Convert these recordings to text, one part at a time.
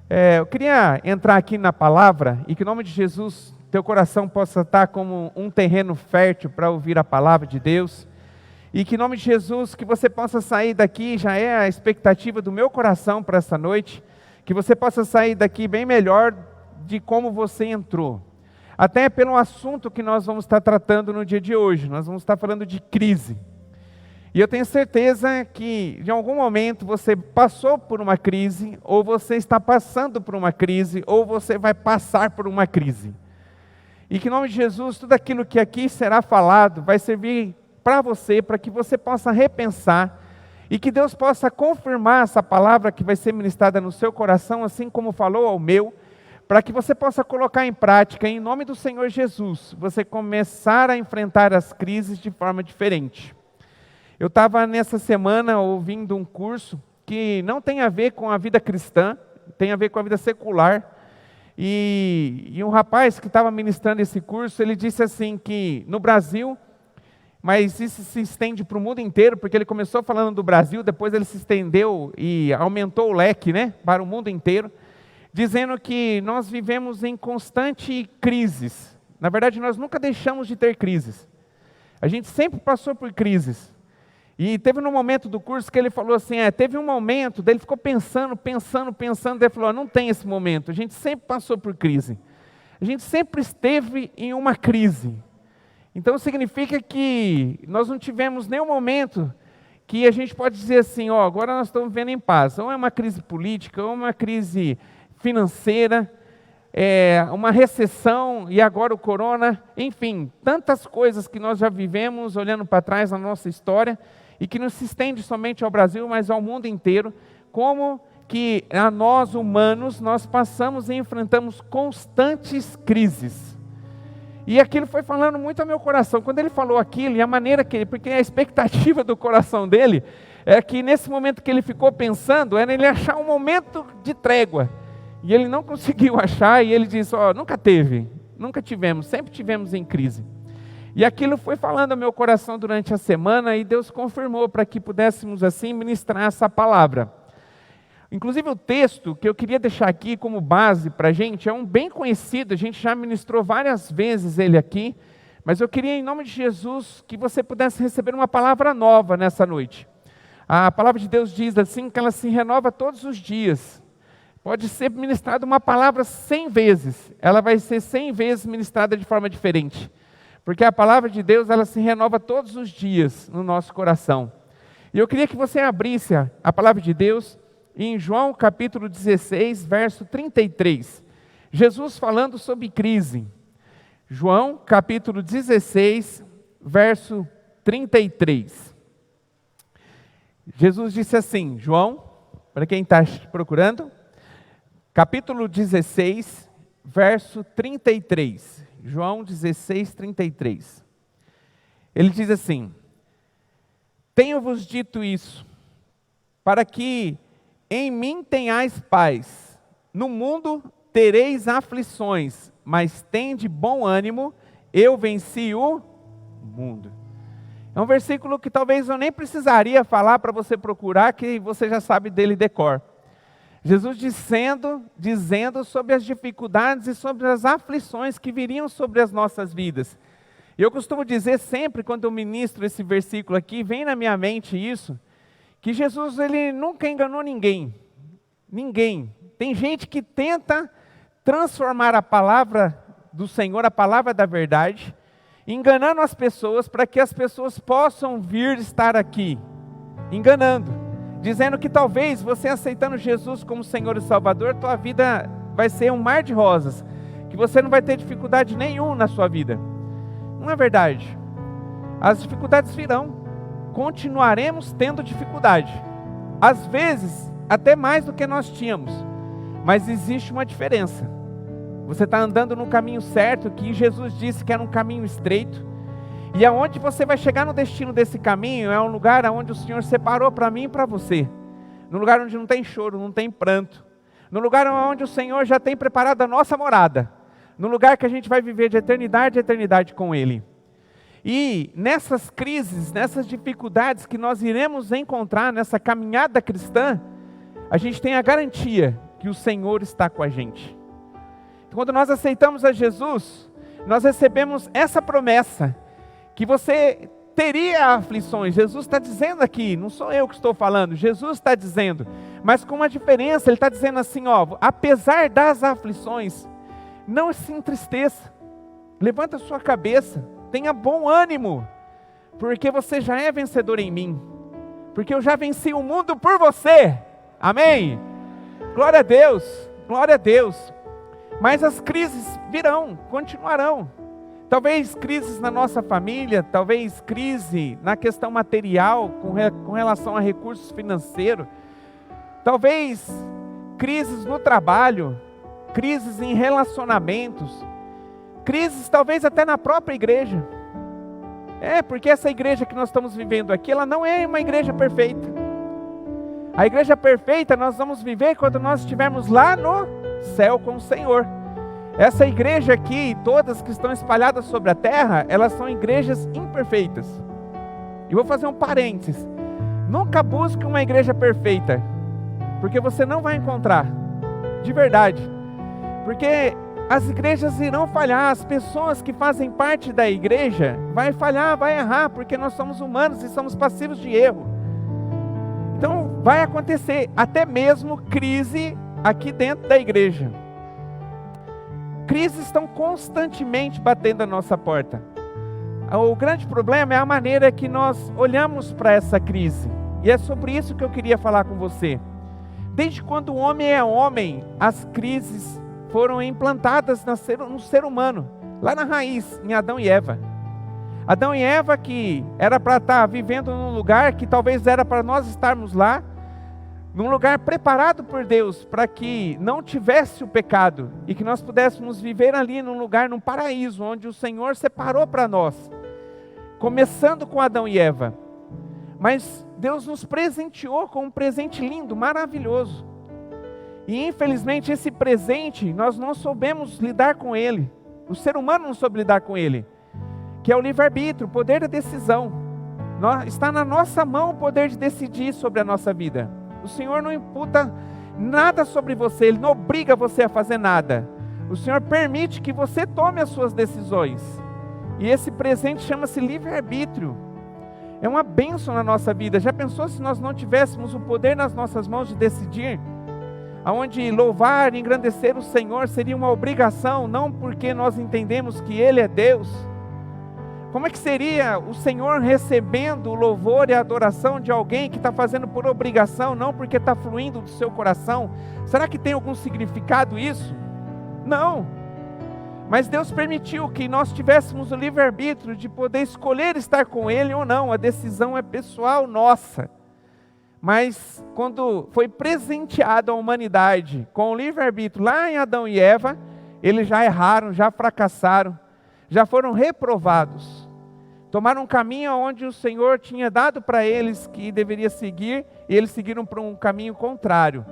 Eu queria entrar aqui na palavra e que em nome de Jesus, teu coração possa estar como um terreno fértil para ouvir a palavra de Deus. E que em nome de Jesus, que você possa sair daqui, já é a expectativa do meu coração para essa noite, que você possa sair daqui bem melhor de como você entrou. Até pelo assunto que nós vamos estar tratando no dia de hoje, nós vamos estar falando de crise. E eu tenho certeza que, de algum momento, você passou por uma crise, ou você está passando por uma crise, ou você vai passar por uma crise. E que, em nome de Jesus, tudo aquilo que aqui será falado vai servir para você, para que você possa repensar, e que Deus possa confirmar essa palavra que vai ser ministrada no seu coração, assim como falou ao meu, para que você possa colocar em prática, em nome do Senhor Jesus, você começar a enfrentar as crises de forma diferente. Eu estava nessa semana ouvindo um curso que não tem a ver com a vida cristã, tem a ver com a vida secular. E um rapaz que estava ministrando esse curso, ele disse assim que no Brasil, mas isso se estende para o mundo inteiro, porque ele começou falando do Brasil, depois ele se estendeu e aumentou o leque, para o mundo inteiro, dizendo que nós vivemos em constante crises. Na verdade, nós nunca deixamos de ter crises. A gente sempre passou por crises. E teve um momento do curso que ele falou assim, teve um momento, daí ele ficou pensando, daí ele falou, não tem esse momento, a gente sempre passou por crise. A gente sempre esteve em uma crise. Então significa que nós não tivemos nenhum momento que a gente pode dizer assim, agora nós estamos vivendo em paz. Ou é uma crise política, ou é uma crise financeira, uma recessão e agora o corona, enfim, tantas coisas que nós já vivemos olhando para trás na nossa história, e que não se estende somente ao Brasil, mas ao mundo inteiro, como que a nós humanos, nós passamos e enfrentamos constantes crises. E aquilo foi falando muito ao meu coração. Quando ele falou aquilo, e a maneira que ele, porque a expectativa do coração dele, é que nesse momento que ele ficou pensando, era ele achar um momento de trégua. E ele não conseguiu achar, e ele disse, nunca tivemos, sempre tivemos em crise. E aquilo foi falando ao meu coração durante a semana e Deus confirmou para que pudéssemos assim ministrar essa palavra. Inclusive o texto que eu queria deixar aqui como base para a gente é um bem conhecido, a gente já ministrou várias vezes ele aqui, mas eu queria em nome de Jesus que você pudesse receber uma palavra nova nessa noite. A palavra de Deus diz assim que ela se renova todos os dias. Pode ser ministrada uma palavra 100 vezes, ela vai ser 100 vezes ministrada de forma diferente. Porque a palavra de Deus, ela se renova todos os dias no nosso coração. E eu queria que você abrisse a palavra de Deus em João capítulo 16, verso 33. Jesus falando sobre crise. João capítulo 16, verso 33. Jesus disse assim, João, para quem está procurando, capítulo 16, verso 33. João 16, 33. Ele diz assim, tenho-vos dito isso, para que em mim tenhais paz. No mundo tereis aflições, mas tende bom ânimo, eu venci o mundo. É um versículo que talvez eu nem precisaria falar para você procurar, que você já sabe dele de cor. Jesus dizendo sobre as dificuldades e sobre as aflições que viriam sobre as nossas vidas. E eu costumo dizer sempre, quando eu ministro esse versículo aqui, vem na minha mente isso, que Jesus ele nunca enganou ninguém. Ninguém. Tem gente que tenta transformar a palavra do Senhor, a palavra da verdade, enganando as pessoas para que as pessoas possam vir estar aqui, enganando. Dizendo que talvez você aceitando Jesus como Senhor e Salvador, tua vida vai ser um mar de rosas, que você não vai ter dificuldade nenhuma na sua vida. Não é verdade. As dificuldades virão, continuaremos tendo dificuldade, às vezes até mais do que nós tínhamos, mas existe uma diferença. Você está andando no caminho certo, que Jesus disse que era um caminho estreito, e aonde você vai chegar no destino desse caminho é um lugar onde o Senhor separou para mim e para você. No lugar onde não tem choro, não tem pranto. No lugar onde o Senhor já tem preparado a nossa morada. No lugar que a gente vai viver de eternidade a eternidade com Ele. E nessas crises, nessas dificuldades que nós iremos encontrar nessa caminhada cristã, a gente tem a garantia que o Senhor está com a gente. Quando nós aceitamos a Jesus, nós recebemos essa promessa, que você teria aflições. Jesus está dizendo aqui, não sou eu que estou falando, Jesus está dizendo, mas com uma diferença, Ele está dizendo assim, ó, apesar das aflições, não se entristeça, levanta a sua cabeça, tenha bom ânimo, porque você já é vencedor em mim, porque eu já venci o mundo por você, amém? Glória a Deus, glória a Deus. Mas as crises virão, continuarão. Talvez crises na nossa família, talvez crise na questão material, com relação a recursos financeiros, talvez crises no trabalho, crises em relacionamentos, crises talvez até na própria igreja. Porque essa igreja que nós estamos vivendo aqui, ela não é uma igreja perfeita. A igreja perfeita nós vamos viver quando nós estivermos lá no céu com o Senhor. Essa igreja aqui, todas que estão espalhadas sobre a terra, elas são igrejas imperfeitas. E vou fazer um parênteses. Nunca busque uma igreja perfeita, porque você não vai encontrar, de verdade. Porque as igrejas irão falhar, as pessoas que fazem parte da igreja vai falhar, vai errar, porque nós somos humanos e somos passivos de erro. Então vai acontecer até mesmo crise aqui dentro da igreja. Crises estão constantemente batendo a nossa porta. O grande problema é a maneira que nós olhamos para essa crise. E é sobre isso que eu queria falar com você. Desde quando o homem é homem, as crises foram implantadas no ser humano, lá na raiz, em Adão e Eva. Adão e Eva, que era para estar vivendo num lugar que talvez era para nós estarmos lá, num lugar preparado por Deus para que não tivesse o pecado e que nós pudéssemos viver ali num lugar, num paraíso, onde o Senhor separou para nós, começando com Adão e Eva. Mas Deus nos presenteou com um presente lindo, maravilhoso. E infelizmente esse presente nós não soubemos lidar com ele. O ser humano não soube lidar com ele, que é o livre-arbítrio, o poder da decisão. Está na nossa mão o poder de decidir sobre a nossa vida. O Senhor não imputa nada sobre você, Ele não obriga você a fazer nada. O Senhor permite que você tome as suas decisões. E esse presente chama-se livre-arbítrio. É uma bênção na nossa vida. Já pensou se nós não tivéssemos o poder nas nossas mãos de decidir? Onde louvar e engrandecer o Senhor seria uma obrigação, não porque nós entendemos que Ele é Deus. Como é que seria o Senhor recebendo o louvor e a adoração de alguém que está fazendo por obrigação, não porque está fluindo do seu coração? Será que tem algum significado isso? Não. Mas Deus permitiu que nós tivéssemos o livre-arbítrio de poder escolher estar com Ele ou não. A decisão é pessoal nossa. Mas quando foi presenteada a humanidade com o livre-arbítrio lá em Adão e Eva, eles já erraram, já fracassaram, já foram reprovados. Tomaram um caminho onde o Senhor tinha dado para eles que deveria seguir, e eles seguiram por um caminho contrário,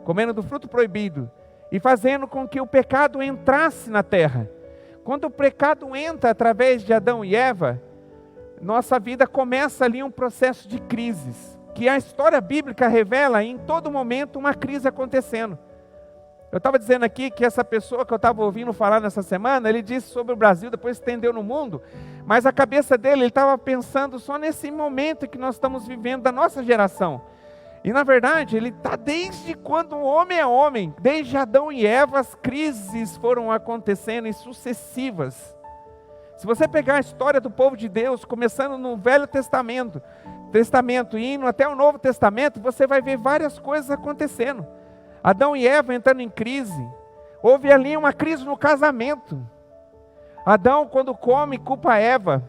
comendo do fruto proibido, e fazendo com que o pecado entrasse na terra. Quando o pecado entra através de Adão e Eva, nossa vida começa ali um processo de crises, que a história bíblica revela em todo momento uma crise acontecendo. Eu estava dizendo aqui que essa pessoa que eu estava ouvindo falar nessa semana, ele disse sobre o Brasil, depois estendeu no mundo, mas a cabeça dele, ele estava pensando só nesse momento que nós estamos vivendo da nossa geração. E na verdade, ele está desde quando o homem é homem, desde Adão e Eva, as crises foram acontecendo e sucessivas. Se você pegar a história do povo de Deus, começando no Velho Testamento, e indo até o Novo Testamento, você vai ver várias coisas acontecendo. Adão e Eva entrando em crise. Houve ali uma crise no casamento. Adão, quando come, culpa Eva.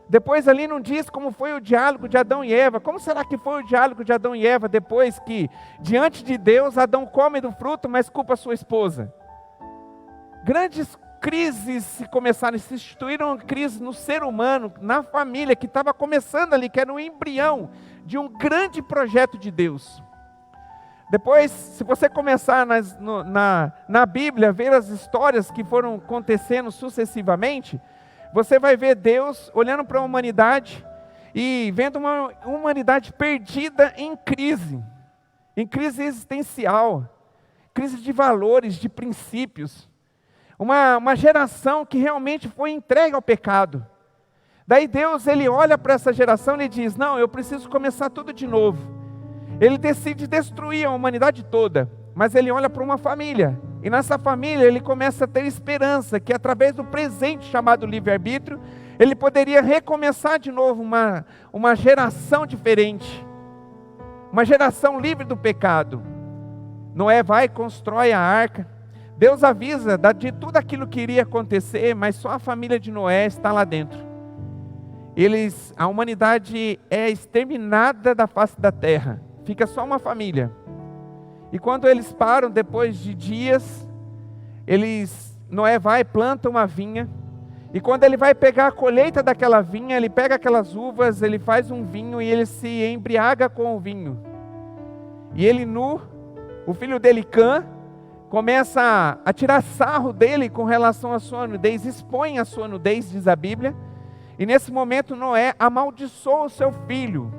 Depois ali não diz como foi o diálogo de Adão e Eva. Como será que foi o diálogo de Adão e Eva depois que, diante de Deus, Adão come do fruto, mas culpa sua esposa? Grandes crises se começaram, se instituíram crises no ser humano, na família, que estava começando ali, que era um embrião de um grande projeto de Deus. Depois, se você começar na Bíblia, ver as histórias que foram acontecendo sucessivamente, você vai ver Deus olhando para a humanidade e vendo uma humanidade perdida em crise existencial, crise de valores, de princípios. Uma geração que realmente foi entregue ao pecado. Daí Deus, ele olha para essa geração e ele diz, não, eu preciso começar tudo de novo. Ele decide destruir a humanidade toda, mas ele olha para uma família. E nessa família ele começa a ter esperança, que através do presente chamado livre-arbítrio, ele poderia recomeçar de novo uma geração diferente. Uma geração livre do pecado. Noé vai e constrói a arca. Deus avisa de tudo aquilo que iria acontecer, mas só a família de Noé está lá dentro. A humanidade é exterminada da face da terra. Fica só uma família. E quando eles param, depois de dias, Noé vai e planta uma vinha. E quando ele vai pegar a colheita daquela vinha, ele pega aquelas uvas, ele faz um vinho e ele se embriaga com o vinho. E ele nu, o filho dele Cã, começa a tirar sarro dele com relação à sua nudez, expõe a sua nudez, diz a Bíblia. E nesse momento Noé amaldiçoa o seu filho.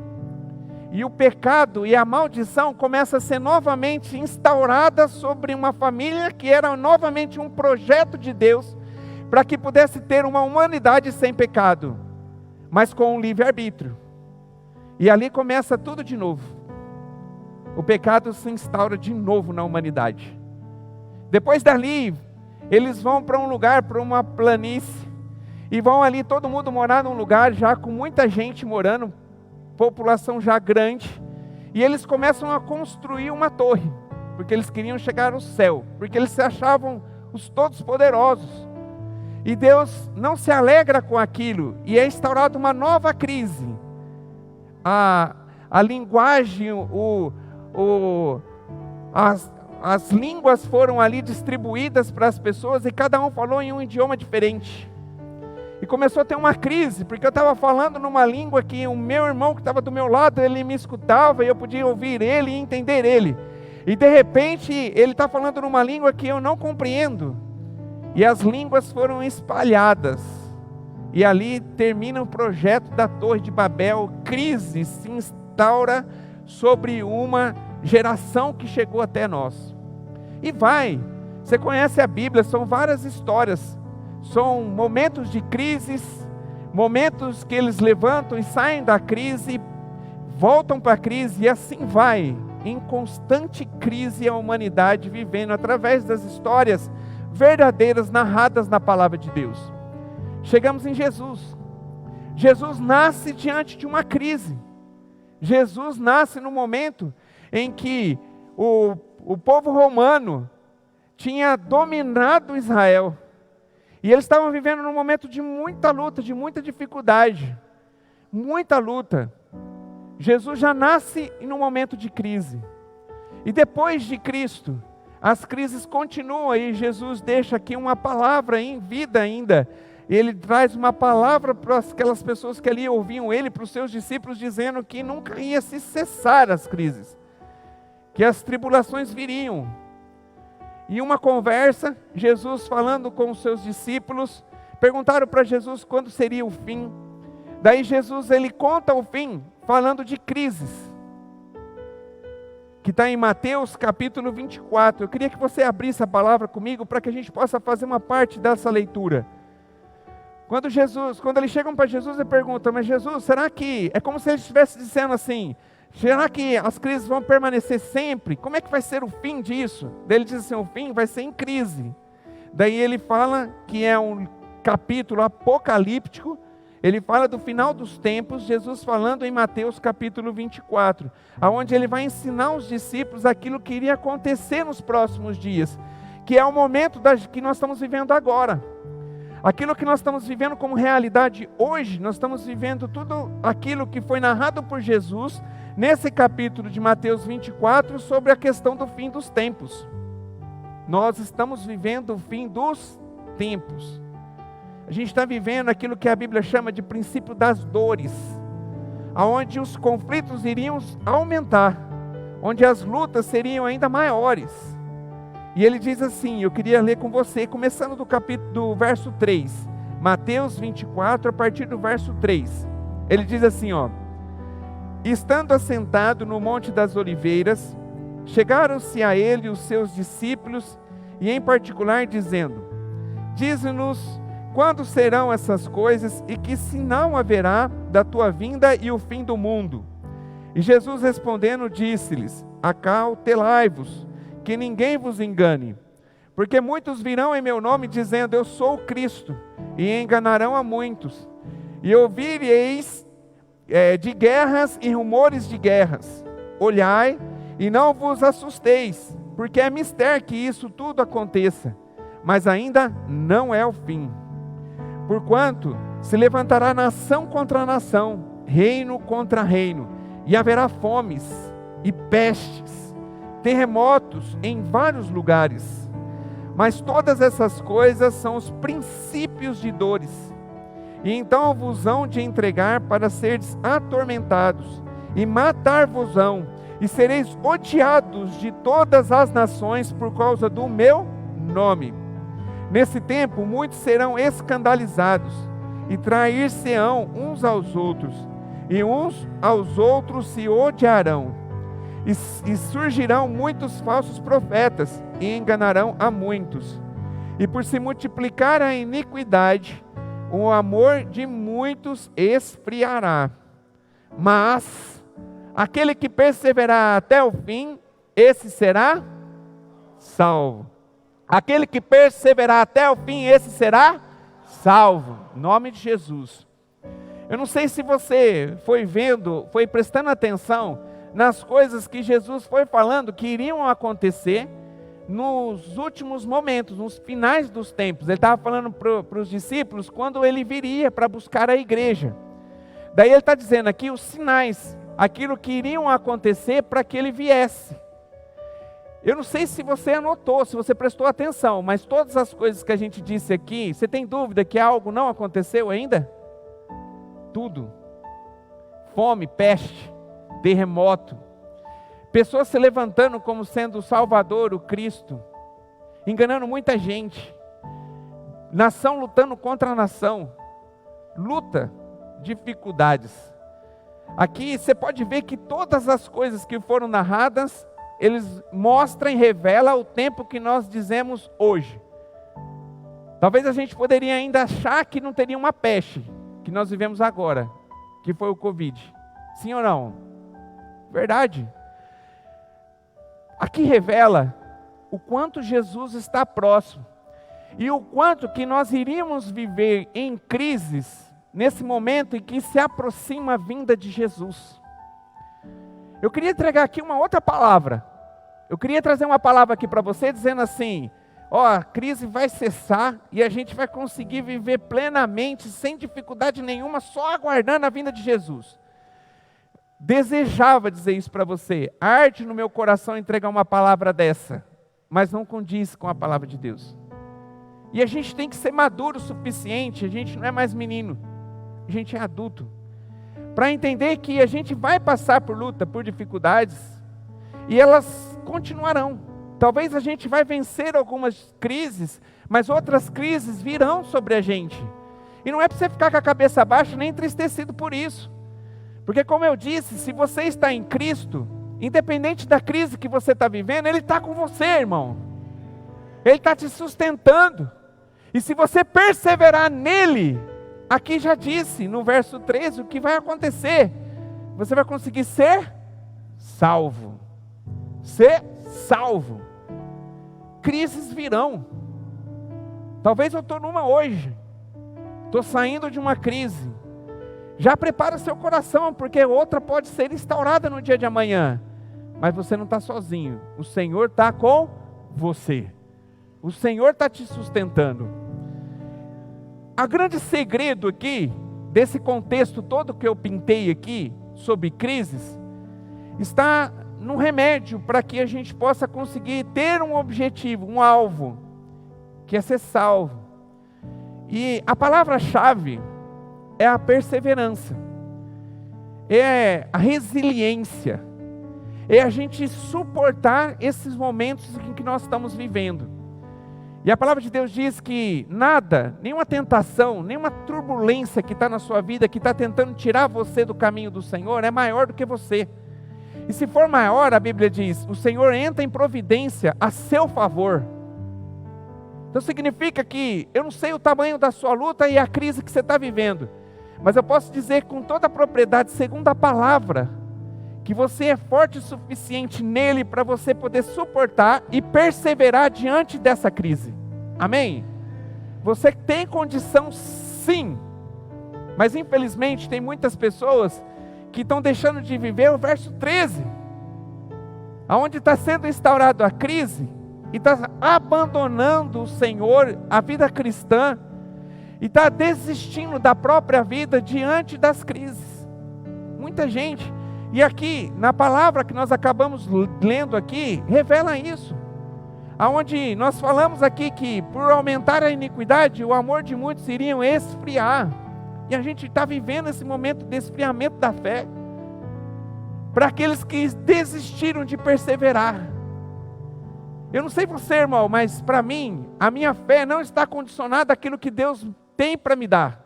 E o pecado e a maldição começam a ser novamente instaurada sobre uma família que era novamente um projeto de Deus, para que pudesse ter uma humanidade sem pecado, mas com um livre-arbítrio. E ali começa tudo de novo. O pecado se instaura de novo na humanidade. Depois dali, eles vão para um lugar, para uma planície, e vão ali todo mundo morar num lugar já com muita gente morando, população já grande, e eles começam a construir uma torre, porque eles queriam chegar ao céu, porque eles se achavam os todos poderosos. E Deus não se alegra com aquilo, e é instaurada uma nova crise. A linguagem, as línguas foram ali distribuídas para as pessoas, e cada um falou em um idioma diferente. E começou a ter uma crise, porque eu estava falando numa língua que o meu irmão que estava do meu lado, ele me escutava, e eu podia ouvir ele e entender ele. E de repente, ele está falando numa língua que eu não compreendo. E as línguas foram espalhadas. E ali termina o projeto da Torre de Babel. Crise se instaura sobre uma geração que chegou até nós. E você conhece a Bíblia, são várias histórias. São momentos de crises, momentos que eles levantam e saem da crise, voltam para a crise, e assim vai, em constante crise a humanidade vivendo através das histórias verdadeiras narradas na palavra de Deus. Chegamos em Jesus. Jesus nasce diante de uma crise. Jesus nasce no momento em que o povo romano tinha dominado Israel. E eles estavam vivendo num momento de muita luta, de muita dificuldade. Muita luta. Jesus já nasce em um momento de crise. E depois de Cristo, as crises continuam, e Jesus deixa aqui uma palavra em vida ainda. Ele traz uma palavra para aquelas pessoas que ali ouviam ele, para os seus discípulos, dizendo que nunca ia se cessar as crises, que as tribulações viriam. E uma conversa, Jesus falando com os seus discípulos, perguntaram para Jesus quando seria o fim. Daí Jesus, ele conta o fim, falando de crises, que está em Mateus capítulo 24. Eu queria que você abrisse a palavra comigo, para que a gente possa fazer uma parte dessa leitura. Quando eles chegam para Jesus e perguntam, mas Jesus, será que, é como se ele estivesse dizendo assim, será que as crises vão permanecer sempre? Como é que vai ser o fim disso? Daí ele diz assim, o fim vai ser em crise. Daí ele fala que é um capítulo apocalíptico, ele fala do final dos tempos, Jesus falando em Mateus capítulo 24, onde ele vai ensinar os discípulos aquilo que iria acontecer nos próximos dias, que é o momento que nós estamos vivendo agora. Aquilo que nós estamos vivendo como realidade hoje, nós estamos vivendo tudo aquilo que foi narrado por Jesus, nesse capítulo de Mateus 24, sobre a questão do fim dos tempos. Nós estamos vivendo o fim dos tempos. A gente está vivendo aquilo que a Bíblia chama de princípio das dores, onde os conflitos iriam aumentar, onde as lutas seriam ainda maiores. E ele diz assim, eu queria ler com você, começando do verso 3, Mateus 24, a partir do verso 3. Ele diz assim, estando assentado no Monte das Oliveiras, chegaram-se a ele os seus discípulos, e em particular dizendo: dize-nos quando serão essas coisas, e que sinal haverá da tua vinda e o fim do mundo? E Jesus respondendo disse-lhes: acautelai-vos, que ninguém vos engane, porque muitos virão em meu nome dizendo: eu sou o Cristo, e enganarão a muitos. E ouvireis de guerras e rumores de guerras. Olhai e não vos assusteis, porque é mister que isso tudo aconteça, mas ainda não é o fim. Porquanto se levantará nação contra nação, reino contra reino, e haverá fomes e pestes, terremotos em vários lugares. Mas todas essas coisas são os princípios de dores. E então vos hão de entregar para seres atormentados, e matar-vos-ão, e sereis odiados de todas as nações por causa do meu nome. Nesse tempo muitos serão escandalizados, e trair-se-ão uns aos outros, e uns aos outros se odiarão. E surgirão muitos falsos profetas, e enganarão a muitos. E por se multiplicar a iniquidade, o amor de muitos esfriará. Mas aquele que perseverar até o fim, esse será salvo. Aquele que perseverar até o fim, esse será salvo. Em nome de Jesus. Eu não sei se você foi vendo, foi prestando atenção nas coisas que Jesus foi falando que iriam acontecer nos últimos momentos, nos finais dos tempos. Ele estava falando para os discípulos quando ele viria para buscar a igreja. Daí ele está dizendo aqui os sinais, aquilo que iriam acontecer para que ele viesse. Eu não sei se você anotou, se você prestou atenção, mas todas as coisas que a gente disse aqui, você tem dúvida que algo não aconteceu ainda? Tudo. Fome, peste, terremoto, pessoas se levantando como sendo o Salvador, o Cristo, enganando muita gente, nação lutando contra a nação, luta, dificuldades. Aqui você pode ver que todas as coisas que foram narradas, eles mostram e revelam o tempo que nós dizemos hoje. Talvez a gente poderia ainda achar que não teria uma peste, que nós vivemos agora, que foi o Covid. Sim ou não? Verdade. Aqui revela o quanto Jesus está próximo e o quanto que nós iríamos viver em crises nesse momento em que se aproxima a vinda de Jesus. Eu queria entregar aqui uma outra palavra. Eu queria trazer uma palavra aqui para você dizendo assim: a crise vai cessar e a gente vai conseguir viver plenamente, sem dificuldade nenhuma, só aguardando a vinda de Jesus. Desejava dizer isso para você, arde no meu coração entregar uma palavra dessa, mas não condiz com a palavra de Deus. E a gente tem que ser maduro o suficiente, a gente não é mais menino, a gente é adulto, para entender que a gente vai passar por luta, por dificuldades, e elas continuarão. Talvez a gente vai vencer algumas crises, mas outras crises virão sobre a gente. E não é para você ficar com a cabeça baixa, nem entristecido por isso. Porque como eu disse, se você está em Cristo, independente da crise que você está vivendo, Ele está com você, irmão. Ele está te sustentando. E se você perseverar nele, aqui já disse, no verso 13, o que vai acontecer. Você vai conseguir ser salvo. Ser salvo. Crises virão. Talvez eu estou numa hoje. Estou saindo de uma crise. Já prepara seu coração, porque outra pode ser instaurada no dia de amanhã. Mas você não está sozinho. O Senhor está com você. O Senhor está te sustentando. O grande segredo aqui, desse contexto todo que eu pintei aqui, sobre crises, está no remédio para que a gente possa conseguir ter um objetivo, um alvo, que é ser salvo. E a palavra-chave é a perseverança, é a resiliência, é a gente suportar esses momentos em que nós estamos vivendo. E a palavra de Deus diz que nada, nenhuma tentação, nenhuma turbulência que está na sua vida, que está tentando tirar você do caminho do Senhor, é maior do que você. E se for maior, a Bíblia diz, o Senhor entra em providência a seu favor. Então significa que eu não sei o tamanho da sua luta e a crise que você está vivendo, mas eu posso dizer com toda a propriedade, segundo a palavra, que você é forte o suficiente nele para você poder suportar e perseverar diante dessa crise. Amém? Você tem condição sim, mas infelizmente tem muitas pessoas que estão deixando de viver o verso 13, aonde está sendo instaurado a crise, e está abandonando o Senhor, a vida cristã, e está desistindo da própria vida diante das crises. Muita gente, e aqui, na palavra que nós acabamos lendo aqui, revela isso, aonde nós falamos aqui que por aumentar a iniquidade, o amor de muitos iriam esfriar, e a gente está vivendo esse momento de esfriamento da fé, para aqueles que desistiram de perseverar. Eu não sei você, irmão, mas para mim, a minha fé não está condicionada àquilo que Deus tem para me dar.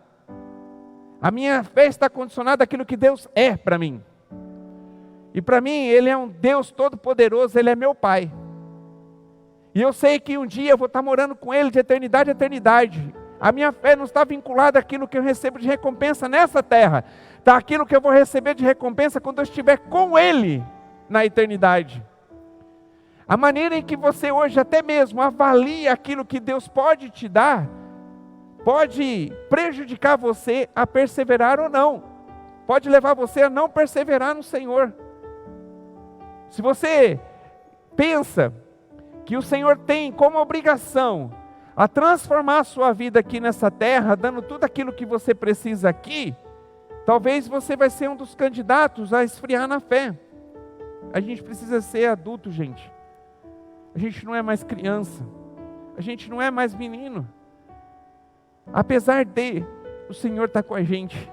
A minha fé está condicionada àquilo que Deus é para mim. E para mim, Ele é um Deus todo-poderoso, Ele é meu Pai. E eu sei que um dia eu vou estar morando com Ele de eternidade a eternidade. A minha fé não está vinculada àquilo que eu recebo de recompensa nessa terra. Está aquilo que eu vou receber de recompensa quando eu estiver com Ele na eternidade. A maneira em que você hoje até mesmo avalia aquilo que Deus pode te dar, pode prejudicar você a perseverar ou não. Pode levar você a não perseverar no Senhor. Se você pensa que o Senhor tem como obrigação a transformar a sua vida aqui nessa terra, dando tudo aquilo que você precisa aqui, talvez você vai ser um dos candidatos a esfriar na fé. A gente precisa ser adulto, gente. A gente não é mais criança. A gente não é mais menino. Apesar de o Senhor estar com a gente.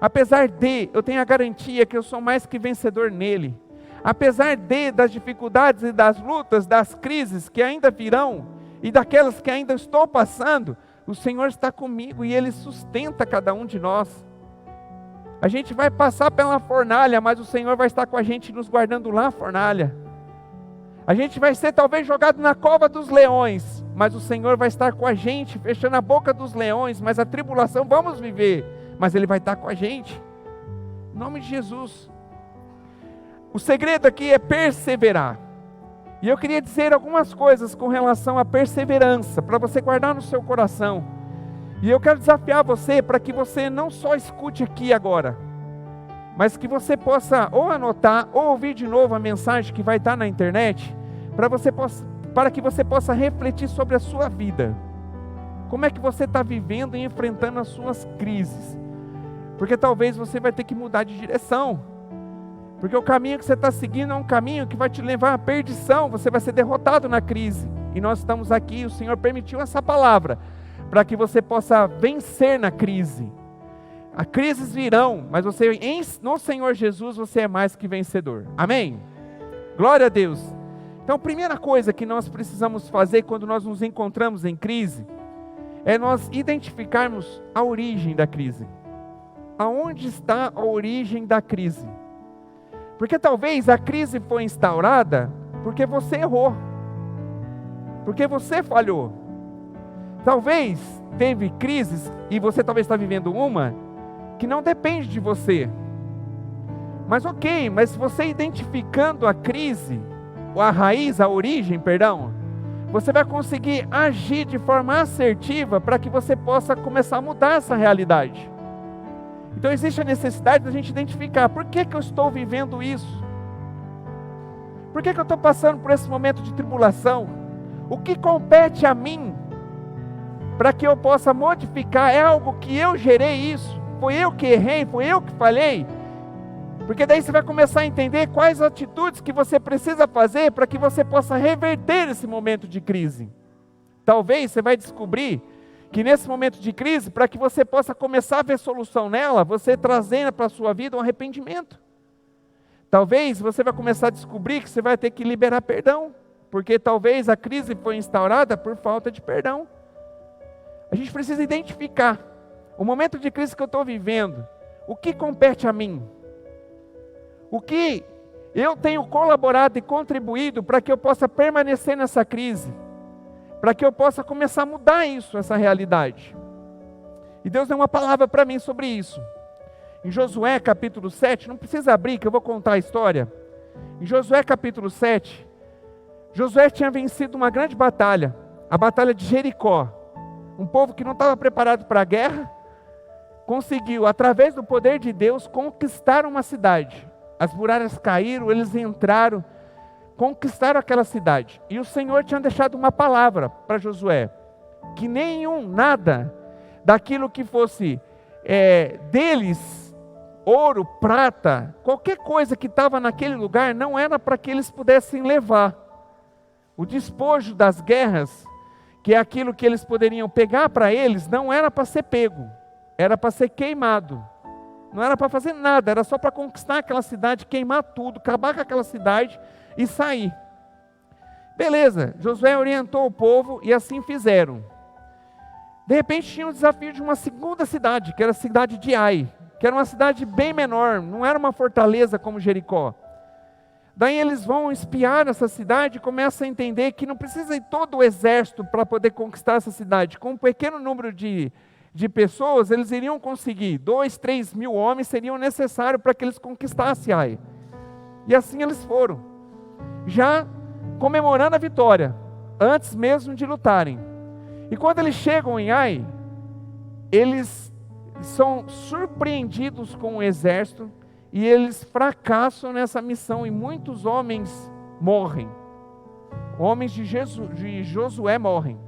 Apesar de eu tenho a garantia que eu sou mais que vencedor nele. Apesar das dificuldades e das lutas, das crises que ainda virão e daquelas que ainda estou passando, o Senhor está comigo e Ele sustenta cada um de nós. A gente vai passar pela fornalha, mas o Senhor vai estar com a gente nos guardando lá na fornalha. A gente vai ser talvez jogado na cova dos leões, mas o Senhor vai estar com a gente, fechando a boca dos leões, mas a tribulação vamos viver, mas Ele vai estar com a gente. Em nome de Jesus. O segredo aqui é perseverar. E eu queria dizer algumas coisas com relação à perseverança, para você guardar no seu coração. E eu quero desafiar você para que você não só escute aqui agora, mas que você possa ou anotar, ou ouvir de novo a mensagem que vai estar na internet, para que você possa refletir sobre a sua vida. Como é que você está vivendo e enfrentando as suas crises? Porque talvez você vai ter que mudar de direção. Porque o caminho que você está seguindo é um caminho que vai te levar à perdição, você vai ser derrotado na crise. E nós estamos aqui, o Senhor permitiu essa palavra, para que você possa vencer na crise. As crises virão, mas você, no Senhor Jesus, você é mais que vencedor. Amém? Glória a Deus. Então, a primeira coisa que nós precisamos fazer quando nós nos encontramos em crise, é nós identificarmos a origem da crise. Aonde está a origem da crise? Porque talvez a crise foi instaurada porque você errou. Porque você falhou. Talvez teve crises, e você talvez está vivendo uma, que não depende de você. Mas ok, mas se você identificando a crise, a raiz, a origem, perdão, você vai conseguir agir de forma assertiva para que você possa começar a mudar essa realidade. Então existe a necessidade da gente identificar, por que eu estou vivendo isso? Por que eu estou passando por esse momento de tribulação? O que compete a mim para que eu possa modificar? É algo que eu gerei isso? Foi eu que errei? Foi eu que falhei? Porque daí você vai começar a entender quais atitudes que você precisa fazer para que você possa reverter esse momento de crise. Talvez você vai descobrir que nesse momento de crise, para que você possa começar a ver solução nela, você trazendo para a sua vida um arrependimento. Talvez você vai começar a descobrir que você vai ter que liberar perdão, porque talvez a crise foi instaurada por falta de perdão. A gente precisa identificar o momento de crise que eu estou vivendo, o que compete a mim, o que eu tenho colaborado e contribuído para que eu possa permanecer nessa crise, para que eu possa começar a mudar isso, essa realidade. E Deus deu uma palavra para mim sobre isso. Em Josué capítulo 7, não precisa abrir que eu vou contar a história. Em Josué capítulo 7, Josué tinha vencido uma grande batalha, a batalha de Jericó. Um povo que não estava preparado para a guerra, conseguiu, através do poder de Deus, conquistar uma cidade. As muralhas caíram, eles entraram, conquistaram aquela cidade. E o Senhor tinha deixado uma palavra para Josué, que nada daquilo que fosse deles, ouro, prata, qualquer coisa que estava naquele lugar, não era para que eles pudessem levar. O despojo das guerras, que é aquilo que eles poderiam pegar para eles, não era para ser pego, era para ser queimado. Não era para fazer nada, era só para conquistar aquela cidade, queimar tudo, acabar com aquela cidade e sair. Beleza, Josué orientou o povo e assim fizeram. De repente tinha o desafio de uma segunda cidade, que era a cidade de Ai, que era uma cidade bem menor, não era uma fortaleza como Jericó. Daí eles vão espiar essa cidade e começam a entender que não precisa ir todo o exército para poder conquistar essa cidade. Com um pequeno número de pessoas, eles iriam conseguir. 2, 3 mil homens seriam necessários para que eles conquistassem Ai. E assim eles foram, já comemorando a vitória, antes mesmo de lutarem. E quando eles chegam em Ai, eles são surpreendidos com o exército, e eles fracassam nessa missão, e muitos homens morrem. Homens de Josué morrem.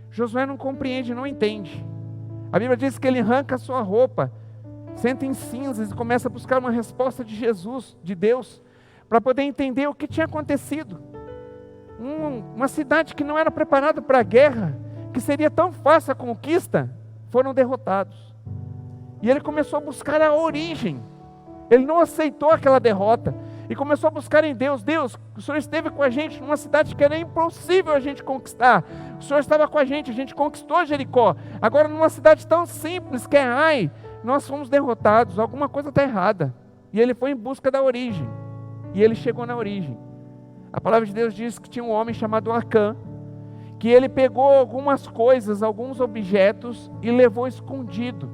Josué não compreende, não entende. A Bíblia diz que ele arranca a sua roupa, senta em cinzas e começa a buscar uma resposta de Jesus, de Deus, para poder entender o que tinha acontecido. Uma cidade que não era preparada para a guerra, que seria tão fácil a conquista, foram derrotados. E ele começou a buscar a origem. Ele não aceitou aquela derrota e começou a buscar em Deus. Deus, o Senhor esteve com a gente numa cidade que era impossível a gente conquistar. O Senhor estava com a gente conquistou Jericó. Agora numa cidade tão simples que é Ai, nós fomos derrotados, alguma coisa está errada. E ele foi em busca da origem. E ele chegou na origem. A palavra de Deus diz que tinha um homem chamado Acã, que ele pegou algumas coisas, alguns objetos e levou escondido,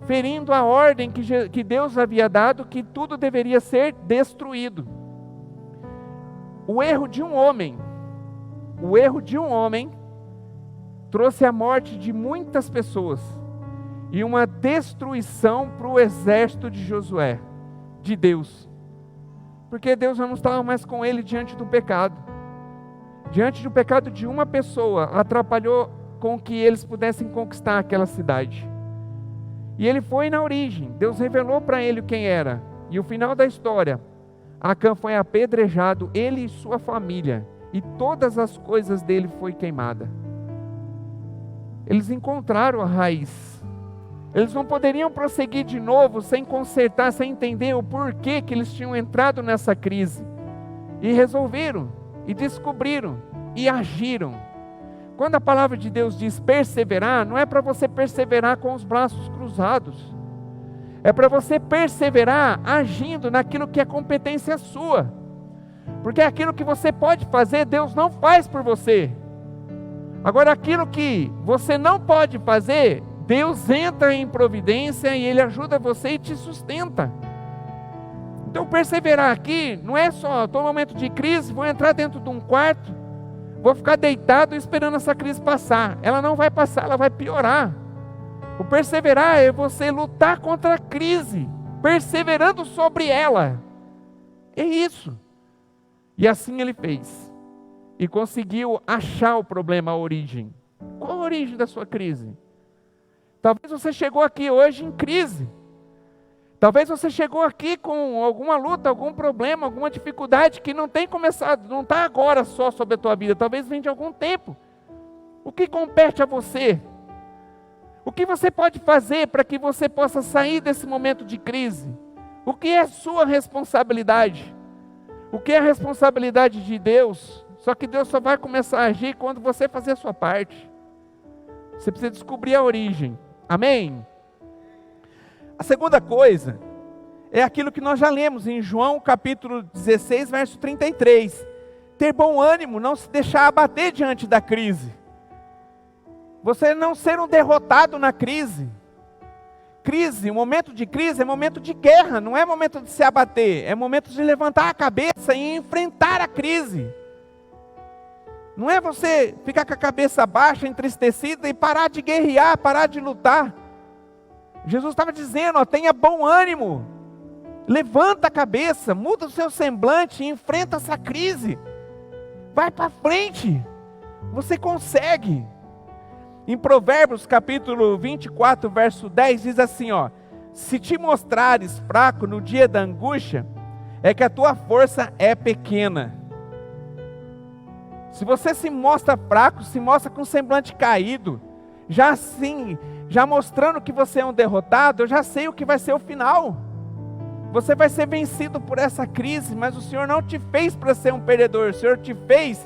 ferindo a ordem que Deus havia dado, que tudo deveria ser destruído. O erro de um homem trouxe a morte de muitas pessoas e uma destruição para o exército de Josué, de Deus, porque Deus não estava mais com ele diante do pecado. Diante do pecado de uma pessoa, atrapalhou com que eles pudessem conquistar aquela cidade. E ele foi na origem, Deus revelou para ele quem era. E o final da história, Acã foi apedrejado, ele e sua família, e todas as coisas dele foi queimada. Eles encontraram a raiz. Eles não poderiam prosseguir de novo sem consertar, sem entender o porquê que eles tinham entrado nessa crise. E resolveram, e descobriram, e agiram. Quando a palavra de Deus diz perseverar, não é para você perseverar com os braços cruzados. É para você perseverar agindo naquilo que é competência sua. Porque aquilo que você pode fazer, Deus não faz por você. Agora aquilo que você não pode fazer, Deus entra em providência e Ele ajuda você e te sustenta. Então perseverar aqui não é só, estou no momento de crise, vou entrar dentro de um quarto, vou ficar deitado esperando essa crise passar. Ela não vai passar, ela vai piorar. O perseverar é você lutar contra a crise, perseverando sobre ela. É isso. E assim ele fez. E conseguiu achar o problema, a origem. Qual a origem da sua crise? Talvez você chegou aqui hoje em crise. Talvez você chegou aqui com alguma luta, algum problema, alguma dificuldade que não tem começado, não está agora só sobre a tua vida, talvez venha de algum tempo. O que compete a você? O que você pode fazer para que você possa sair desse momento de crise? O que é sua responsabilidade? O que é a responsabilidade de Deus? Só que Deus só vai começar a agir quando você fazer a sua parte. Você precisa descobrir a origem. Amém? A segunda coisa é aquilo que nós já lemos em João capítulo 16, verso 33. Ter bom ânimo, não se deixar abater diante da crise. Você não ser um derrotado na crise. Crise, um momento de crise é momento de guerra, não é momento de se abater, é momento de levantar a cabeça e enfrentar a crise. Não é você ficar com a cabeça baixa, entristecida e parar de guerrear, parar de lutar. Jesus estava dizendo, tenha bom ânimo, levanta a cabeça, muda o seu semblante e enfrenta essa crise. Vai para frente, você consegue. Em Provérbios capítulo 24, verso 10, diz assim, se te mostrares fraco no dia da angústia, é que a tua força é pequena. Se você se mostra fraco, se mostra com semblante caído, já assim, já mostrando que você é um derrotado, eu já sei o que vai ser o final. Você vai ser vencido por essa crise, mas o Senhor não te fez para ser um perdedor, o Senhor te fez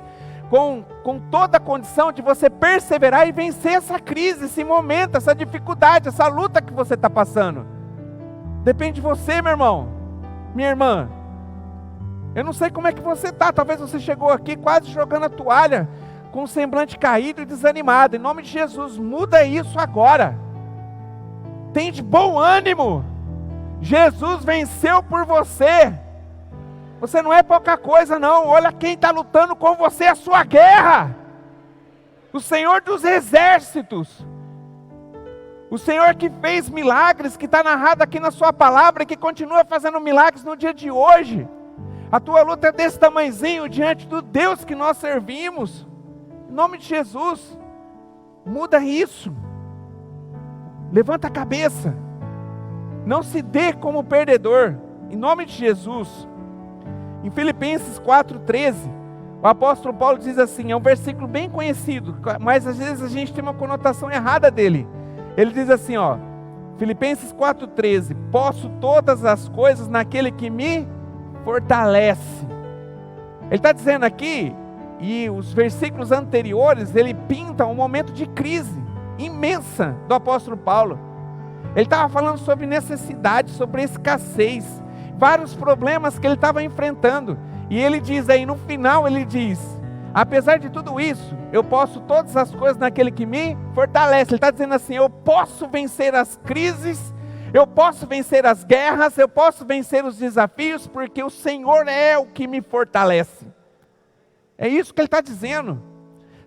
com toda a condição de você perseverar e vencer essa crise, esse momento, essa dificuldade, essa luta que você está passando. Depende de você, meu irmão, minha irmã. Eu não sei como é que você está, talvez você chegou aqui quase jogando a toalha, com o semblante caído e desanimado. Em nome de Jesus, muda isso agora. Tem de bom ânimo. Jesus venceu por você. Você não é pouca coisa não, olha quem está lutando com você a sua guerra. O Senhor dos exércitos. O Senhor que fez milagres, que está narrado aqui na sua palavra, e que continua fazendo milagres no dia de hoje. A tua luta é desse tamanhozinho diante do Deus que nós servimos. Em nome de Jesus, muda isso. Levanta a cabeça. Não se dê como perdedor. Em nome de Jesus. Em Filipenses 4,13, o apóstolo Paulo diz assim, é um versículo bem conhecido, mas às vezes a gente tem uma conotação errada dele. Ele diz assim, Filipenses 4,13, posso todas as coisas naquele que me fortalece. Ele está dizendo aqui, e os versículos anteriores, ele pinta um momento de crise imensa do apóstolo Paulo. Ele estava falando sobre necessidade, sobre escassez, vários problemas que ele estava enfrentando. E ele diz aí, no final ele diz, apesar de tudo isso, eu posso todas as coisas naquele que me fortalece. Ele está dizendo assim, eu posso vencer as crises, eu posso vencer as guerras, eu posso vencer os desafios, porque o Senhor é o que me fortalece. É isso que ele está dizendo.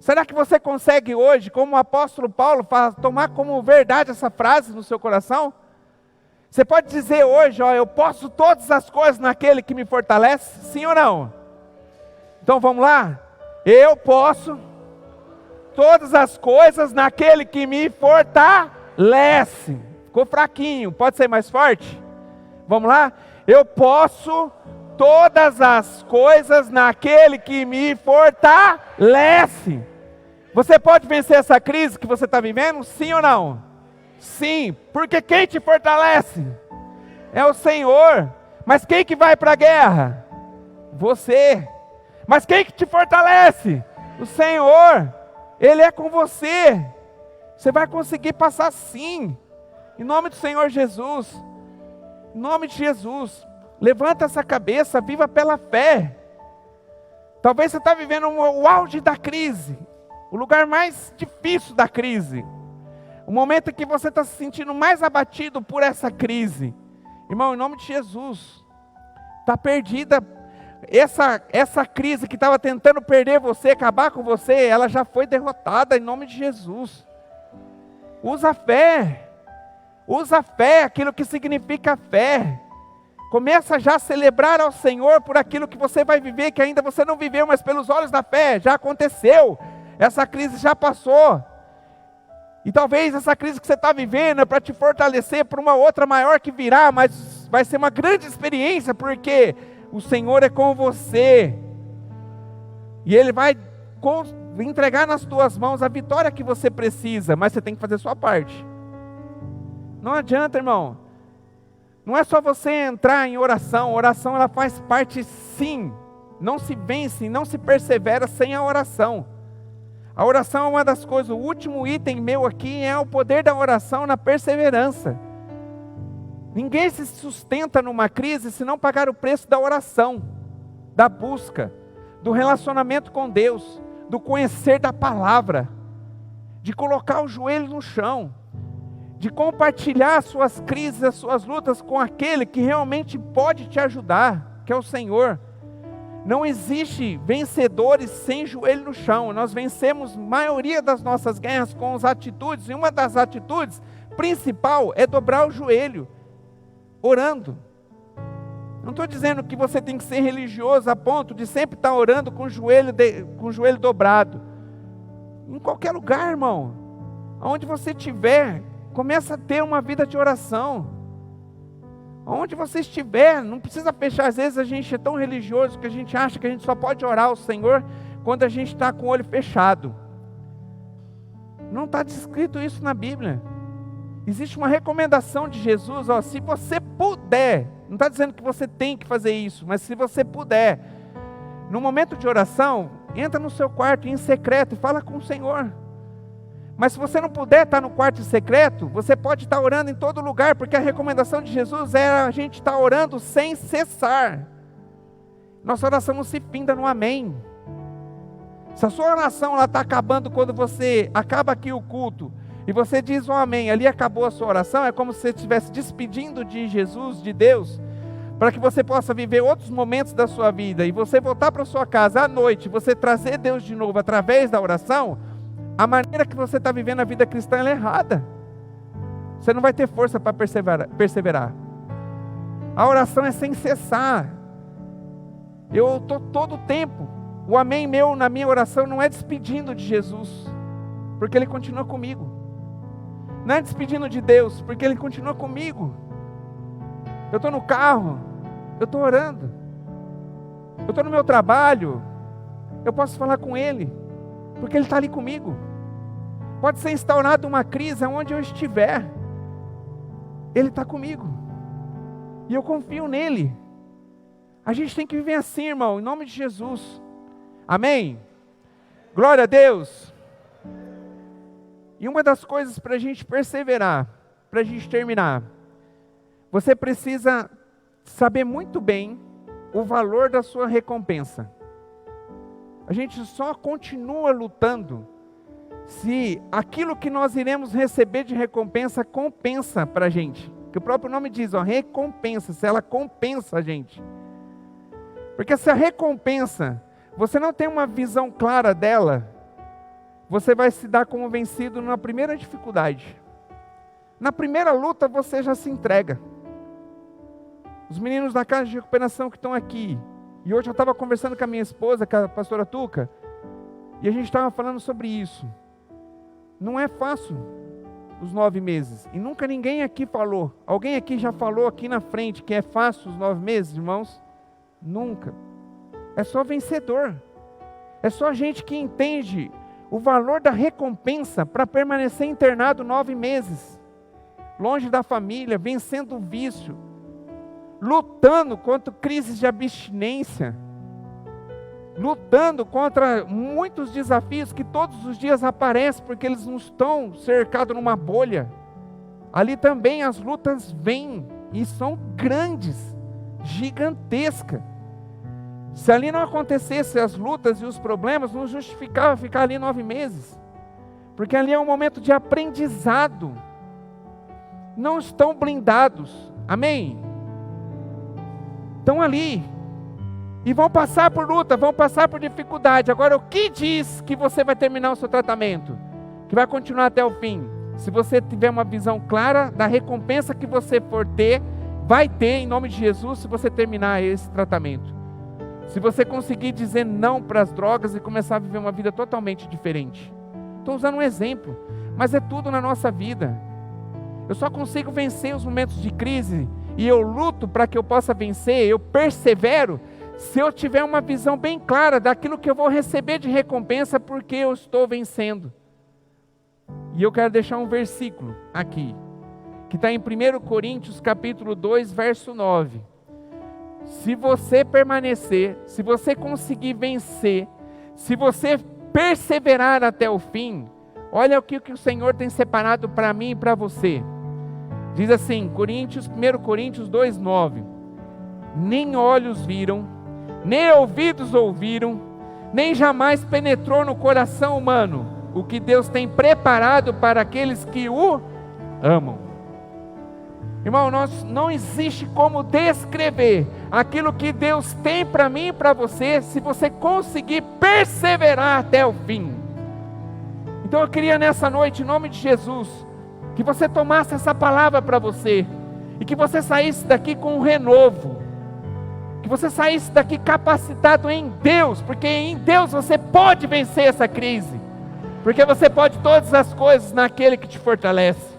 Será que você consegue hoje, como o apóstolo Paulo, tomar como verdade essa frase no seu coração? Você pode dizer hoje, eu posso todas as coisas naquele que me fortalece? Sim ou não? Então vamos lá? Eu posso todas as coisas naquele que me fortalece. Ficou fraquinho, pode ser mais forte? Vamos lá? Eu posso todas as coisas naquele que me fortalece. Você pode vencer essa crise que você está vivendo? Sim ou não? Sim, porque quem te fortalece? É o Senhor. Mas quem que vai para a guerra? Você. Mas quem que te fortalece? O Senhor. Ele é com você. Você vai conseguir passar sim. Em nome do Senhor Jesus. Em nome de Jesus. Levanta essa cabeça, viva pela fé. Talvez você está vivendo o auge da crise. O lugar mais difícil da crise. O momento em que você está se sentindo mais abatido por essa crise. Irmão, em nome de Jesus. Está perdida. Essa crise que estava tentando perder você, acabar com você, ela já foi derrotada em nome de Jesus. Usa a fé. Usa a fé, aquilo que significa fé. Começa já a celebrar ao Senhor por aquilo que você vai viver, que ainda você não viveu, mas pelos olhos da fé, já aconteceu. Essa crise já passou. E talvez essa crise que você está vivendo é para te fortalecer para uma outra maior que virá, mas vai ser uma grande experiência, porque o Senhor é com você. E Ele vai entregar nas tuas mãos a vitória que você precisa, mas você tem que fazer a sua parte. Não adianta, irmão. Não é só você entrar em oração. A oração ela faz parte sim. Não se vence, não se persevera sem a oração. A oração é uma das coisas, o último item meu aqui é o poder da oração na perseverança. Ninguém se sustenta numa crise se não pagar o preço da oração, da busca, do relacionamento com Deus, do conhecer da palavra, de colocar o joelho no chão, de compartilhar as suas crises, as suas lutas com aquele que realmente pode te ajudar, que é o Senhor. Não existe vencedores sem joelho no chão. Nós vencemos a maioria das nossas guerras com as atitudes, e uma das atitudes principal é dobrar o joelho, orando. Não estou dizendo que você tem que ser religioso a ponto de sempre estar orando com o joelho dobrado. Em qualquer lugar, irmão, aonde você estiver, começa a ter uma vida de oração. Onde você estiver, não precisa fechar. Às vezes a gente é tão religioso que a gente acha que a gente só pode orar ao Senhor quando a gente está com o olho fechado. Não está descrito isso na Bíblia. Existe uma recomendação de Jesus, ó, se você puder, não está dizendo que você tem que fazer isso, mas se você puder, no momento de oração, entra no seu quarto em secreto e fala com o Senhor. Mas se você não puder estar no quarto em secreto, você pode estar orando em todo lugar, porque a recomendação de Jesus é a gente estar orando sem cessar. Nossa oração não se finda no amém. Se a sua oração está acabando quando você acaba aqui o culto, e você diz um amém, ali acabou a sua oração, é como se você estivesse despedindo de Jesus, de Deus, para que você possa viver outros momentos da sua vida, e você voltar para a sua casa à noite, você trazer Deus de novo através da oração. A maneira que você está vivendo a vida cristã é errada. Você não vai ter força para perseverar. A oração é sem cessar. Eu estou todo o tempo. O amém meu na minha oração não é despedindo de Jesus, porque Ele continua comigo. Não é despedindo de Deus, porque Ele continua comigo. Eu estou no carro, eu estou orando. Eu estou no meu trabalho, eu posso falar com Ele, porque Ele está ali comigo. Pode ser instaurada uma crise onde eu estiver, Ele está comigo, e eu confio nele. A gente tem que viver assim, irmão, em nome de Jesus, amém? Glória a Deus. E uma das coisas para a gente perseverar, para a gente terminar, você precisa saber muito bem o valor da sua recompensa. A gente só continua lutando se aquilo que nós iremos receber de recompensa compensa para a gente. Que o próprio nome diz, ó, recompensa, se ela compensa a gente. Porque se a recompensa, você não tem uma visão clara dela, você vai se dar como vencido na primeira dificuldade. Na primeira luta você já se entrega. Os meninos da casa de recuperação que estão aqui, e hoje eu estava conversando com a minha esposa, com a pastora Tuca, e a gente estava falando sobre isso. Não é fácil os 9 meses, e nunca ninguém aqui falou. Alguém aqui já falou aqui na frente que é fácil os 9 meses, irmãos? Nunca. É só vencedor. É só gente que entende o valor da recompensa para permanecer internado 9 meses, longe da família, vencendo o vício, lutando contra crises de abstinência, lutando contra muitos desafios que todos os dias aparecem, porque eles não estão cercados numa bolha. Ali também as lutas vêm, e são grandes, gigantescas. Se ali não acontecesse as lutas e os problemas, não justificava ficar ali 9 meses, porque ali é um momento de aprendizado. Não estão blindados, amém? Estão ali, e vão passar por luta, vão passar por dificuldade. Agora, o que diz que você vai terminar o seu tratamento? Que vai continuar até o fim? Se você tiver uma visão clara da recompensa que você for ter, vai ter em nome de Jesus, se você terminar esse tratamento. Se você conseguir dizer não para as drogas e começar a viver uma vida totalmente diferente. Estou usando um exemplo, mas é tudo na nossa vida. Eu só consigo vencer os momentos de crise, e eu luto para que eu possa vencer, eu persevero, se eu tiver uma visão bem clara daquilo que eu vou receber de recompensa, porque eu estou vencendo. E eu quero deixar um versículo aqui, que está em 1 Coríntios capítulo 2, verso 9. Se você permanecer, se você conseguir vencer, se você perseverar até o fim, olha o que o Senhor tem separado para mim e para você. Diz assim, 1 Coríntios 2:9: nem olhos viram, nem ouvidos ouviram, nem jamais penetrou no coração humano o que Deus tem preparado para aqueles que o amam. Irmão, não existe como descrever aquilo que Deus tem para mim e para você, se você conseguir perseverar até o fim. Então eu queria nessa noite, em nome de Jesus, que você tomasse essa palavra para você, e que você saísse daqui com um renovo, que você saísse daqui capacitado em Deus, porque em Deus você pode vencer essa crise, porque você pode todas as coisas naquele que te fortalece.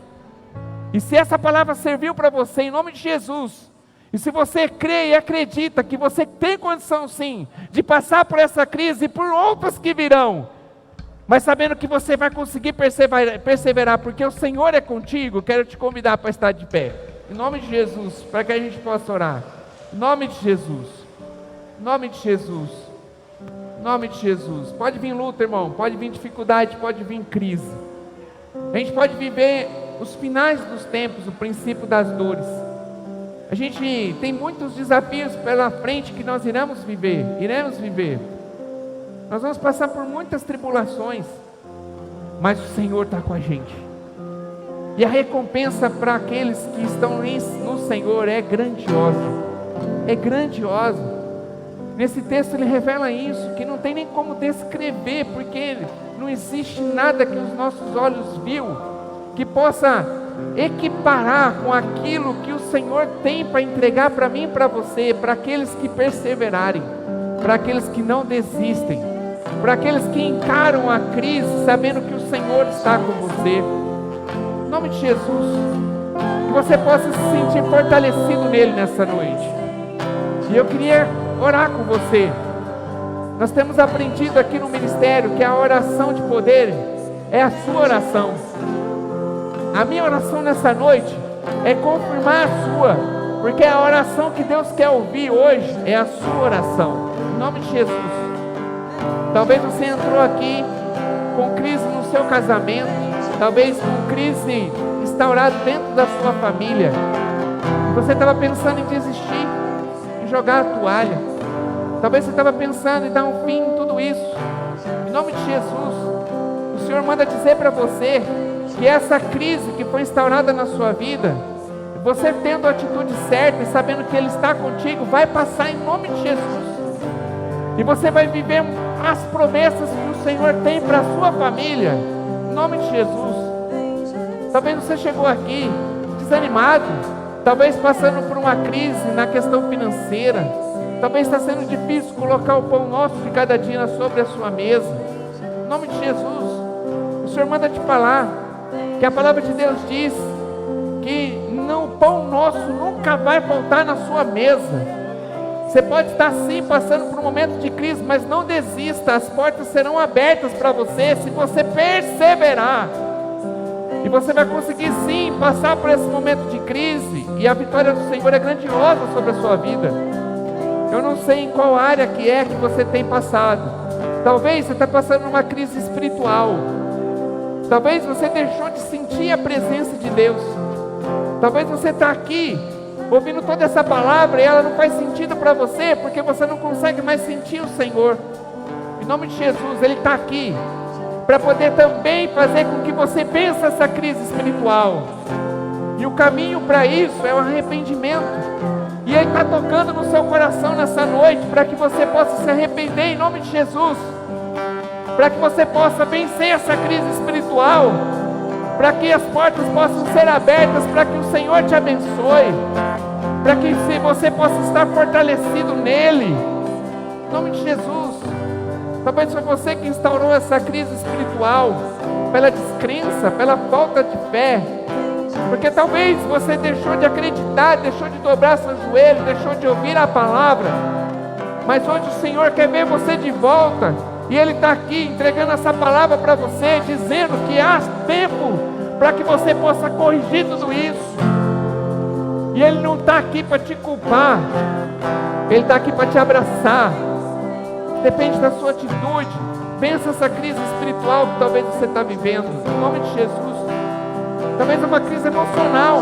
E se essa palavra serviu para você, em nome de Jesus, e se você crê e acredita que você tem condição sim, de passar por essa crise e por outras que virão, mas sabendo que você vai conseguir perseverar, porque o Senhor é contigo, quero te convidar para estar de pé, em nome de Jesus, para que a gente possa orar, em nome de Jesus, em nome de Jesus, em nome de Jesus. Pode vir luta, irmão, pode vir dificuldade, pode vir crise, a gente pode viver os finais dos tempos, o princípio das dores. A gente tem muitos desafios pela frente que nós iremos viver. Nós vamos passar por muitas tribulações, mas o Senhor está com a gente. E a recompensa para aqueles que estão no Senhor é grandiosa. É grandiosa. Nesse texto ele revela isso, que não tem nem como descrever, porque não existe nada que os nossos olhos viu que possa equiparar com aquilo que o Senhor tem para entregar para mim e para você, para aqueles que perseverarem, para aqueles que não desistem, para aqueles que encaram a crise sabendo que o Senhor está com você. Em nome de Jesus, que você possa se sentir fortalecido nele nessa noite. E eu queria orar com você. Nós temos aprendido aqui no ministério que a oração de poder é a sua oração. A minha oração nessa noite é confirmar a sua, porque a oração que Deus quer ouvir hoje é a sua oração, em nome de Jesus. Talvez você entrou aqui com crise no seu casamento, talvez com crise instaurada dentro da sua família, você estava pensando em desistir, em jogar a toalha, talvez você estava pensando em dar um fim em tudo isso. Em nome de Jesus, o Senhor manda dizer para você que essa crise que foi instaurada na sua vida, você tendo a atitude certa e sabendo que Ele está contigo, vai passar em nome de Jesus. E você vai viver as promessas que o Senhor tem para a sua família, em nome de Jesus. Talvez você chegou aqui desanimado, talvez passando por uma crise na questão financeira, talvez está sendo difícil colocar o pão nosso de cada dia sobre a sua mesa. Em nome de Jesus, o Senhor manda te falar que a palavra de Deus diz que o pão nosso nunca vai faltar na sua mesa. Você pode estar sim passando por um momento de crise, mas não desista, as portas serão abertas para você se você perseverar. E você vai conseguir sim passar por esse momento de crise, e a vitória do Senhor é grandiosa sobre a sua vida. Eu não sei em qual área que é que você tem passado. Talvez você está passando uma crise espiritual. Talvez você deixou de sentir a presença de Deus. Talvez você está aqui ouvindo toda essa palavra e ela não faz sentido para você, porque você não consegue mais sentir o Senhor. Em nome de Jesus, Ele está aqui para poder também fazer com que você vença essa crise espiritual. E o caminho para isso é o arrependimento. E Ele está tocando no seu coração nessa noite para que você possa se arrepender em nome de Jesus, para que você possa vencer essa crise espiritual, para que as portas possam ser abertas, para que o Senhor te abençoe, para que você possa estar fortalecido nele, em nome de Jesus. Talvez foi você que instaurou essa crise espiritual, pela descrença, pela falta de fé, porque talvez você deixou de acreditar, deixou de dobrar seus joelhos, deixou de ouvir a palavra, mas hoje o Senhor quer ver você de volta. E Ele está aqui entregando essa palavra para você, dizendo que há tempo para que você possa corrigir tudo isso. E Ele não está aqui para te culpar, Ele está aqui para te abraçar. Depende da sua atitude. Vença essa crise espiritual que talvez você está vivendo, em nome de Jesus. Talvez é uma crise emocional,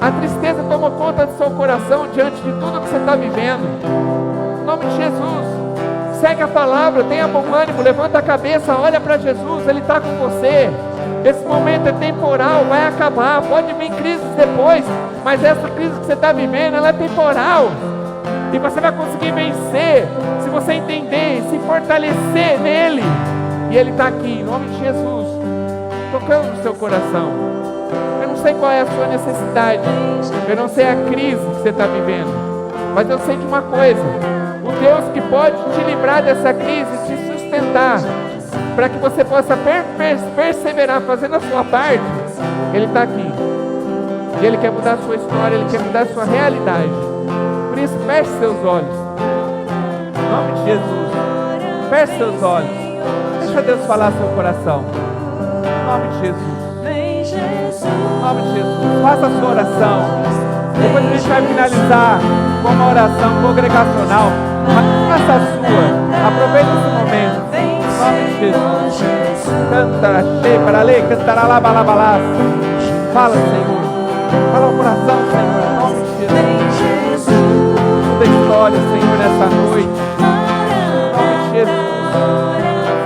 A tristeza toma conta do seu coração diante de tudo que você está vivendo. Em nome de Jesus, segue a palavra, tenha bom ânimo, levanta a cabeça, olha para Jesus, Ele está com você. Esse momento é temporal, vai acabar, pode vir crises depois, mas essa crise que você está vivendo, ela é temporal. E você vai conseguir vencer, se você entender, se fortalecer nele. E Ele está aqui, em nome de Jesus, tocando no seu coração. Eu não sei qual é a sua necessidade, eu não sei a crise que você está vivendo, mas eu sei de uma coisa: o Deus que pode te livrar dessa crise, te sustentar, para que você possa perseverar fazendo a sua parte, Ele está aqui. E Ele quer mudar a sua história, Ele quer mudar a sua realidade. Por isso, feche seus olhos. Em nome de Jesus, feche seus olhos. Deixa Deus falar seu coração. Em nome de Jesus. Em nome de Jesus. Faça a sua oração. Depois a gente vai finalizar com uma oração congregacional. Mas faça a sua. Aproveite esse momento. Em nome de Jesus. Canta, cheia, para ler, cantará lá, balabalás. Fala, Senhor. Fala o coração, Senhor. Em nome de Jesus. Muda a história, Senhor, nessa noite. Em nome de Jesus.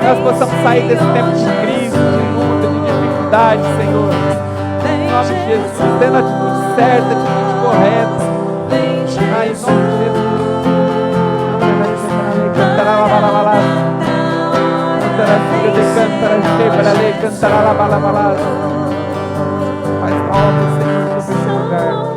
Nós possamos sair desse tempo de crise, de luta, de dificuldade, Senhor. Em nome de Jesus. Tendo a atitude certa, a atitude correta. Ai, em nome de Jesus. Cantará lá, balabalás. Cantará lá, balabalás. Faz a obra, Senhor, sobre esse lugar.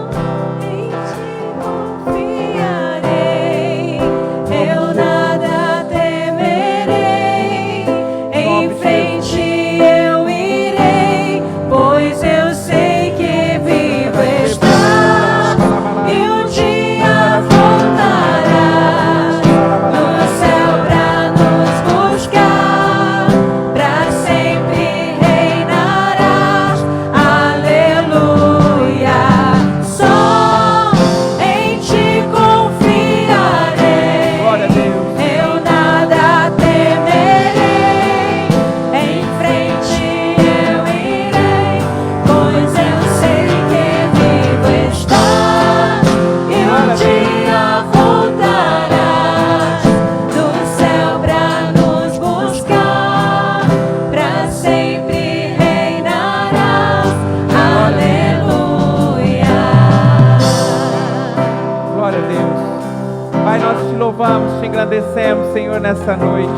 Agradecemos, Senhor, nessa noite.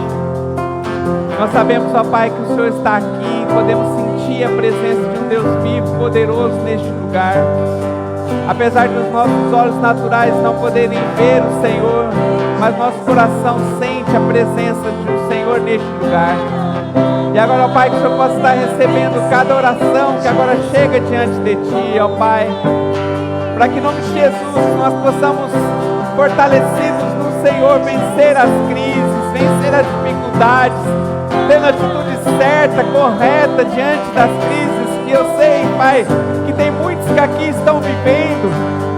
Nós sabemos, ó Pai, que o Senhor está aqui. Podemos sentir a presença de um Deus vivo, poderoso neste lugar. Apesar dos nossos olhos naturais não poderem ver o Senhor, mas nosso coração sente a presença do Senhor neste lugar. E agora, ó Pai, que o Senhor possa estar recebendo cada oração que agora chega diante de Ti, ó Pai, para que em nome de Jesus nós possamos, fortalecidos no Senhor, vencer as crises, vencer as dificuldades, tendo a atitude certa, correta diante das crises, que eu sei, Pai, que tem muitos que aqui estão vivendo,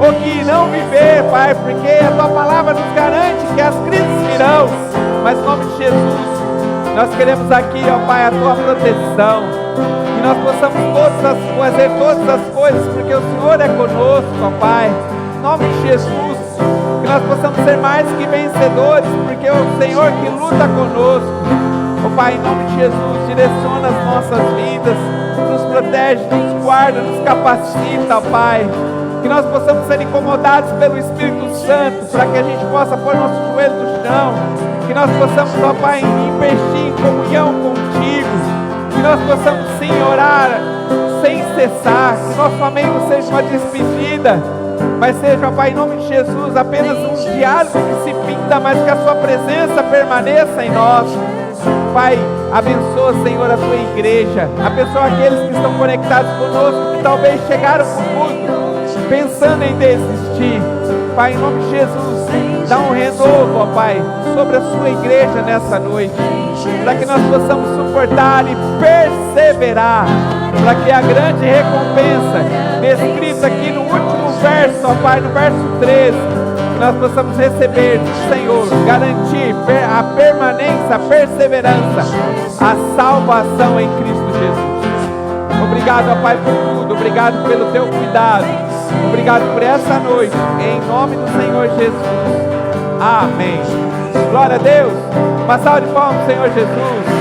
ou que não viver, Pai, porque a Tua palavra nos garante que as crises virão, mas em nome de Jesus, nós queremos aqui, ó Pai, a Tua proteção, que nós possamos fazer todas as coisas, porque o Senhor é conosco, ó Pai, em nome de Jesus, que nós possamos ser mais que vencedores, porque é o Senhor que luta conosco. Ó Pai, em nome de Jesus, direciona as nossas vidas, nos protege, nos guarda, nos capacita, ó Pai. Que nós possamos ser incomodados pelo Espírito Santo, para que a gente possa pôr nosso joelho no chão. Que nós possamos, ó Pai, investir em comunhão contigo. Que nós possamos, sim, orar sem cessar. Que nosso amém não seja uma despedida, mas seja, Pai, em nome de Jesus, apenas um diálogo que se pinta, mas que a Sua presença permaneça em nós. Pai, abençoa, Senhor, a Tua igreja. Abençoa aqueles que estão conectados conosco, que talvez chegaram para o culto pensando em desistir. Pai, em nome de Jesus, dá um renovo, ó Pai, sobre a Sua igreja nessa noite, para que nós possamos suportar e perseverar, para que a grande recompensa descrita aqui no último verso, ó Pai, no verso 13, que nós possamos receber do Senhor, garantir a permanência, a perseverança, a salvação em Cristo Jesus. Obrigado, ó Pai, por tudo, obrigado pelo Teu cuidado. Obrigado por essa noite, em nome do Senhor Jesus. Amém. Glória a Deus. Uma salva de palmas, Senhor Jesus.